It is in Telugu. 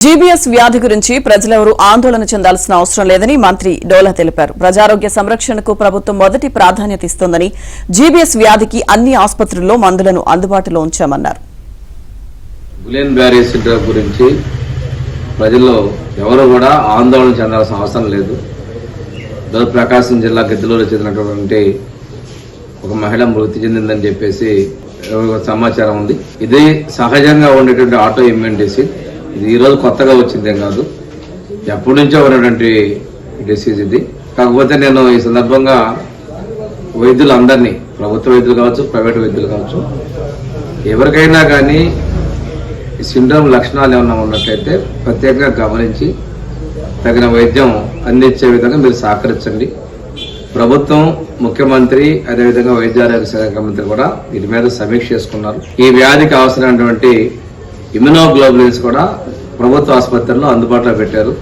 జీబీఎస్ వ్యాధి గురించి ప్రజలెవరూ ఆందోళన చెందాల్సిన అవసరం లేదని మంత్రి డోలా తెలిపారు. ప్రజారోగ్య సంరక్షణకు ప్రభుత్వం మొదటి ప్రాధాన్యత ఇస్తోందని, జీబీఎస్ వ్యాధికి అన్ని ఆసుపత్రుల్లో మందులను అందుబాటులో ఉంచామన్నారు. గులెన్ బ్యారీ సిండ్రోమ్ గురించి ప్రజల్లో ఎవరు కూడా ఆందోళన చెందాల్సిన అవసరం లేదు. ప్రకాశం జిల్లా గిద్దలూరు చెందినటువంటి ఒక మహిళ మృతి చెందిందని చెప్పేసి సమాచారం ఉంది. ఇది సహజంగా ఉండేటువంటి ఆటో ఇమ్యూన్ డిసీజ్. ఇది ఈరోజు కొత్తగా వచ్చిందేం కాదు, ఎప్పటి నుంచో ఉన్నటువంటి డిసీజ్ ఇది. కాకపోతే నేను ఈ సందర్భంగా వైద్యులందరినీ, ప్రభుత్వ వైద్యులు కావచ్చు, ప్రైవేట్ వైద్యులు కావచ్చు, ఎవరికైనా కానీ ఈ సిండ్రోమ్ లక్షణాలు ఏమన్నా ఉన్నట్లయితే ప్రత్యేకంగా గమనించి తగిన వైద్యం అందించే విధంగా మీరు సహకరించండి. ప్రభుత్వం, ముఖ్యమంత్రి, అదేవిధంగా వైద్య ఆరోగ్య శాఖ మంత్రి కూడా వీటి మీద సమీక్ష చేసుకున్నారు. ఈ వ్యాధికి అవసరమైనటువంటి ఇమ్యునోగ్లోబులిన్స్ కూడా ప్రభుత్వ ఆసుపత్రుల్లో అందుబాటులో పెట్టారు.